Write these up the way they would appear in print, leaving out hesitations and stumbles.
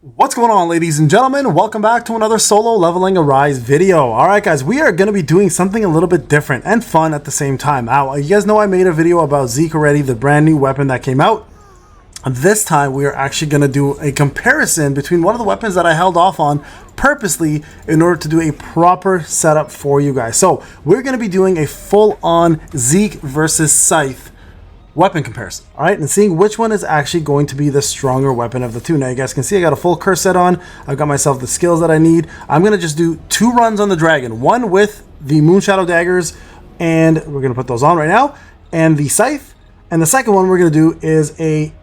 What's going on, ladies and gentlemen? Welcome back to another solo leveling Arise video. Alright guys, we are going to be doing something a little bit different and fun at the same time. Now, you guys know I made a video about Zeke already, the brand new weapon that came out. This time we are actually going to do a comparison between one of the weapons that I held off on purposely in order to do a proper setup for you guys. So we're going to be doing a full-on Zeke versus Scythe weapon comparison, all right, and seeing which one is actually going to be the stronger weapon of the two. Now you guys can see I got a full curse set on. I've got myself the skills that I need. I'm gonna just do 2 runs on the dragon, one with the Moonshadow daggers, and we're gonna put those on right now, and the scythe. And the second one we're going to do is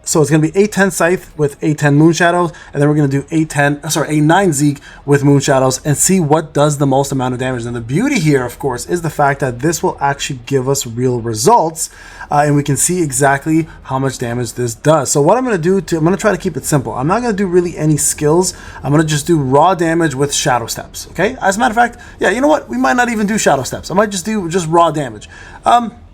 so it's going to be A10 Scythe with A10 Moonshadows, and then we're going to do A9 Zeke with Moonshadows and see what does the most amount of damage. And the beauty here, of course, is the fact that this will actually give us real results, and we can see exactly how much damage this does. So what I'm going to do, I'm going to try to keep it simple. I'm not going to do really any skills. I'm going to just do raw damage with Shadow Steps, okay? As a matter of fact, yeah, you know what? We might not even do Shadow Steps. I might just do raw damage.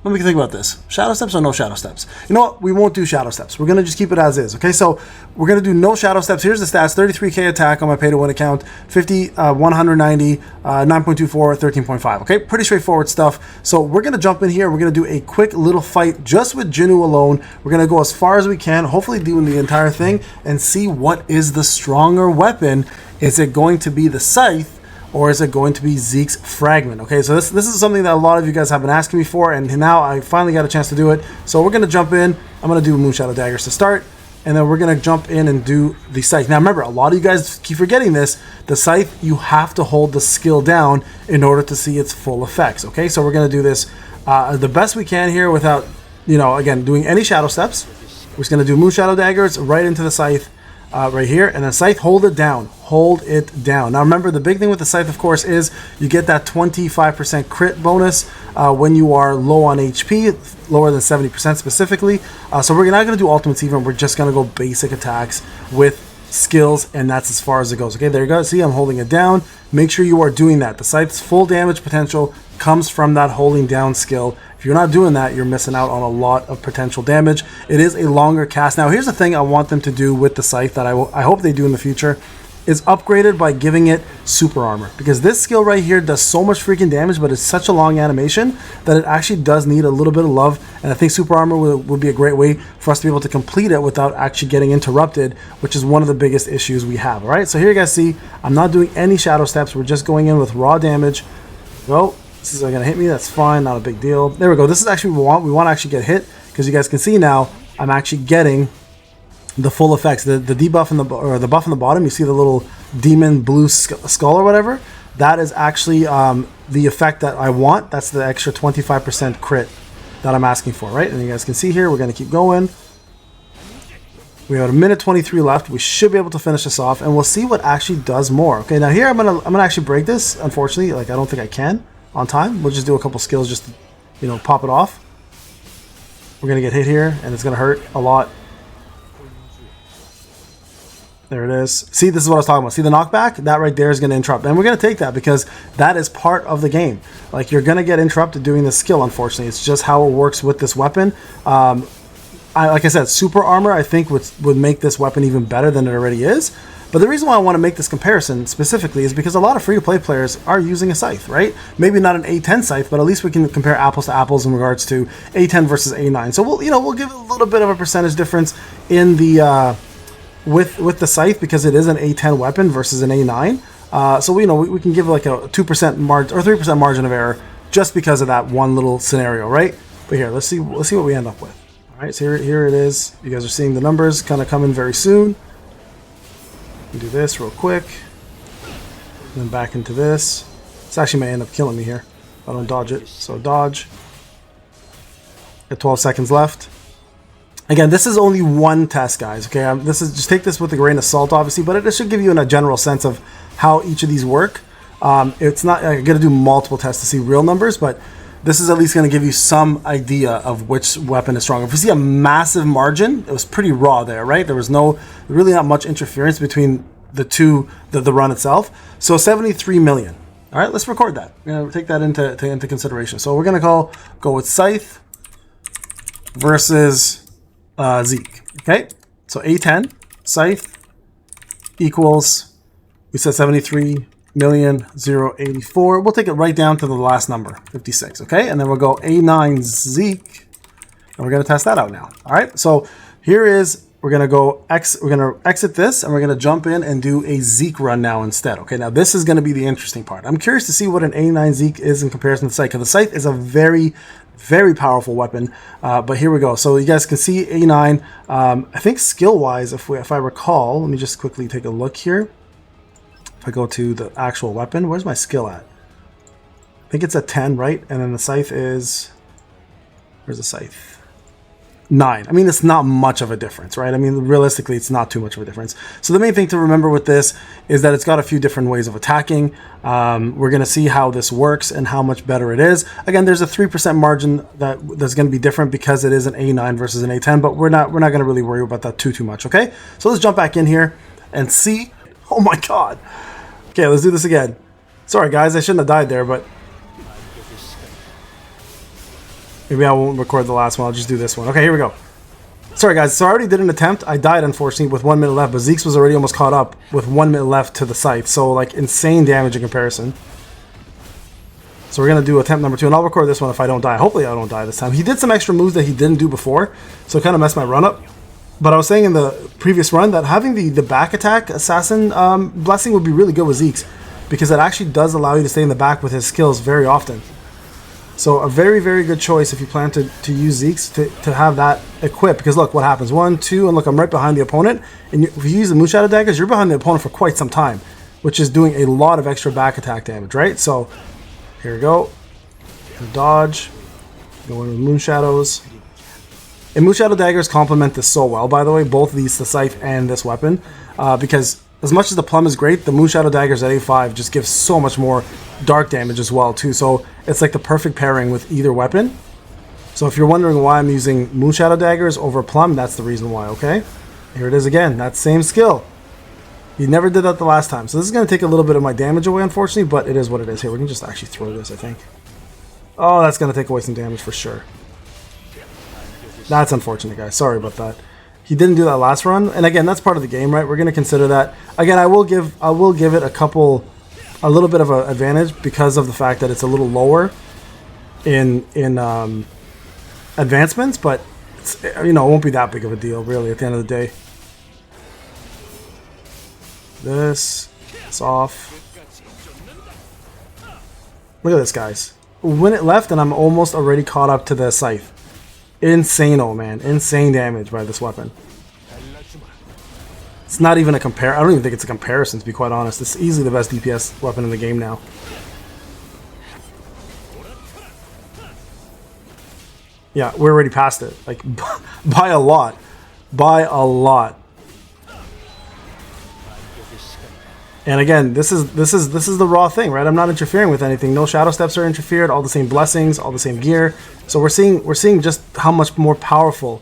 Let me think about this. Shadow Steps or no Shadow Steps? You know what? We won't do Shadow Steps. We're going to just keep it as is, okay? So we're going to do no Shadow Steps. Here's the stats. 33k attack on my pay-to-win account. 50, 190, 9.24, 13.5, okay? Pretty straightforward stuff. So we're going to jump in here. We're going to do a quick little fight just with Jinu alone. We're going to go as far as we can, hopefully doing the entire thing, and see what is the stronger weapon. Is it going to be the Scythe, or is it going to be Zeke's Fragment? Okay, so this is something that a lot of you guys have been asking me for, and now I finally got a chance to do it. So we're going to jump in. I'm going to do Moonshadow Daggers to start, and then we're going to jump in and do the Scythe. Now remember, a lot of you guys keep forgetting this. The Scythe, you have to hold the skill down in order to see its full effects. Okay, so we're going to do this the best we can here without, again, doing any Shadow Steps. We're just going to do Moonshadow Daggers right into the Scythe. Right here, and then Scythe, hold it down. Now remember, the big thing with the Scythe, of course, is you get that 25% crit bonus when you are low on HP, lower than 70% specifically. So we're not going to do ultimates even, we're just going to go basic attacks with skills, and that's as far as it goes. Okay, there you go. See, I'm holding it down. Make sure you are doing that. The Scythe's full damage potential comes from that holding down skill. If you're not doing that, you're missing out on a lot of potential damage. It is a longer cast. Now, here's the thing I want them to do with the Scythe that I hope they do in the future, is upgraded by giving it super armor. Because this skill right here does so much freaking damage, but it's such a long animation that it actually does need a little bit of love. And I think super armor would be a great way for us to be able to complete it without actually getting interrupted, which is one of the biggest issues we have. All right, so here you guys see, I'm not doing any Shadow Steps. We're just going in with raw damage. Well, this is going to hit me. That's fine. Not a big deal. There we go. This is actually what we want to actually get hit, because you guys can see now I'm actually getting the full effects. The debuff the buff on the bottom. You see the little demon blue skull or whatever. That is actually the effect that I want. That's the extra 25% crit that I'm asking for, right? And you guys can see here, we're going to keep going. We have a minute 23 left. We should be able to finish this off, and we'll see what actually does more. Okay, now here I'm gonna actually break this. Unfortunately, like I don't think I can on time. We'll just do a couple skills just to, pop it off. We're gonna get hit here, and it's gonna hurt a lot. There it is. See, this is what I was talking about. See the knockback? That right there is gonna interrupt, and we're gonna take that because that is part of the game. Like, you're gonna get interrupted doing this skill. Unfortunately, it's just how it works with this weapon. Like I said, super armor I think would make this weapon even better than it already is. But the reason why I want to make this comparison specifically is because a lot of free-to-play players are using a Scythe, right? Maybe not an A10 Scythe, but at least we can compare apples to apples in regards to A10 versus A9. So we'll give a little bit of a percentage difference in the with the Scythe, because it is an A10 weapon versus an A9. So we can give like a 2% margin or 3% margin of error just because of that one little scenario, right? But here, let's see what we end up with. All right, so here it is. You guys are seeing the numbers kind of come in very soon. Do this real quick, and then back into this. This actually may end up killing me here if I don't dodge it. So dodge. Got 12 seconds left. Again, this is only one test, guys. Okay, just take this with a grain of salt, obviously, but it should give you a general sense of how each of these work. It's not I'm gonna do multiple tests to see real numbers, but this is at least going to give you some idea of which weapon is stronger. If you see a massive margin, it was pretty raw there, right? There was really not much interference between the two, the run itself. So 73 million. All right, let's record that. We're going to take that into consideration. So we're going to go with Scythe versus Zeke. Okay, so A10, Scythe, equals, we said 73,084. We'll take it right down to the last number, 56, okay? And then we'll go A9 Zeke, and we're gonna test that out now. All right, so here is, we're gonna exit this, and we're gonna jump in and do a Zeke run now instead. Okay, now this is gonna be the interesting part. I'm curious to see what an A9 Zeke is in comparison to the Scythe, because the Scythe is a very, very powerful weapon. But here we go. So you guys can see A9. I think skill-wise, if I recall, let me just quickly take a look here. If I go to the actual weapon, where's my skill at? I think it's at 10, right? And then the Scythe is, where's the Scythe? 9. I mean, it's not much of a difference, right? I mean, realistically, it's not too much of a difference. So the main thing to remember with this is that it's got a few different ways of attacking. We're going to see how this works and how much better it is. Again, there's a 3% margin that's going to be different because it is an A9 versus an A10, but we're not going to really worry about that too much, okay? So let's jump back in here and see. Oh my God. Okay, let's do this again. Sorry, guys, I shouldn't have died there, but maybe I won't record the last one. I'll just do this one. Okay, here we go. Sorry, guys. So I already did an attempt. I died, unfortunately, with 1 minute left, but ZEKES was already almost caught up with 1 minute left to the Scythe. So, like, insane damage in comparison. So we're going to do attempt number 2, and I'll record this one if I don't die. Hopefully I don't die this time. He did some extra moves that he didn't do before, so it kind of messed my run up. But I was saying in the previous run that having the back attack assassin blessing would be really good with ZEKES, because it actually does allow you to stay in the back with his skills very often. So a very, very good choice if you plan to use ZEKES to have that equipped. Because look what happens. 1, 2, and look, I'm right behind the opponent. And if you use the Moonshadow Daggers, you're behind the opponent for quite some time, which is doing a lot of extra back attack damage, right? So here we go. Dodge. Go in with Moonshadows. And Moonshadow Daggers complement this so well, by the way, both these, the Scythe and this weapon. Because as much as the Plum is great, the Moonshadow Daggers at A5 just gives so much more dark damage as well too. So it's like the perfect pairing with either weapon. So if you're wondering why I'm using Moonshadow Daggers over Plum, that's the reason why, okay? Here it is again, that same skill. He never did that the last time. So this is going to take a little bit of my damage away, unfortunately, but it is what it is. Here, we can just actually throw this, I think. Oh, that's going to take away some damage for sure. That's unfortunate, guys. Sorry about that. He didn't do that last run, and again, that's part of the game, right? We're going to consider that. Again, I will give it a little bit of an advantage because of the fact that it's a little lower in advancements, but it's, you know, it won't be that big of a deal really at the end of the day. This is off. Look at this, guys. When it left, and I'm almost already caught up to the Scythe. Insane-o, man. Insane damage by this weapon. It's not even a compare. I don't even think it's a comparison, to be quite honest. It's easily the best DPS weapon in the game now. Yeah, we're already past it. Like, by a lot. By a lot. And again, this is the raw thing, right? I'm not interfering with anything. No shadow steps are interfered. All the same blessings, all the same gear. So we're seeing just how much more powerful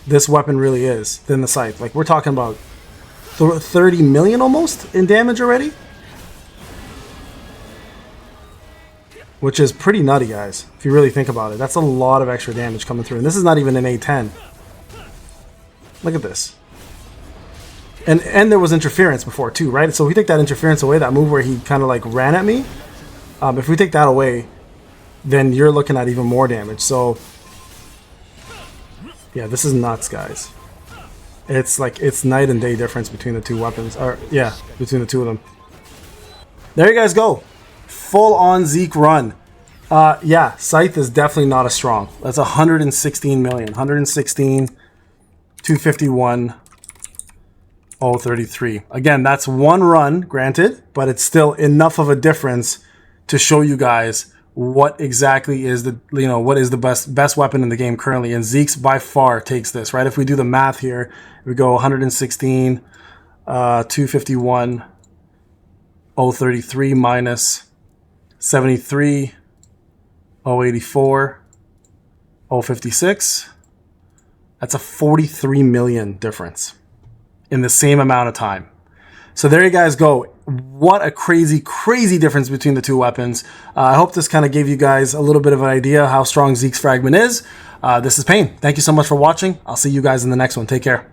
this weapon really is than the Scythe. Like, we're talking about 30 million almost in damage already, which is pretty nutty, guys. If you really think about it, that's a lot of extra damage coming through, and this is not even an A10. Look at this. And there was interference before too, right? So if we take that interference away, that move where he kind of like ran at me, if we take that away, then you're looking at even more damage. So yeah, this is nuts, guys. It's like, it's night and day difference between the two weapons, or yeah, between the two of them. There you guys go. Full on Zeke run. Yeah, Scythe is definitely not as strong. That's 116 million. 116, 251. 033. Again, that's one run, granted, but it's still enough of a difference to show you guys what exactly is the, you know, what is the best weapon in the game currently. And ZEKES by far takes this, right? If we do the math here, we go 116, 251, 033 minus 73, 084, 056. That's a 43 million difference in the same amount of time. So there you guys go. What a crazy, crazy difference between the two weapons. I hope this kind of gave you guys a little bit of an idea how strong ZEKES Fragment is. This is Payne. Thank you so much for watching. I'll see you guys in the next one. Take care.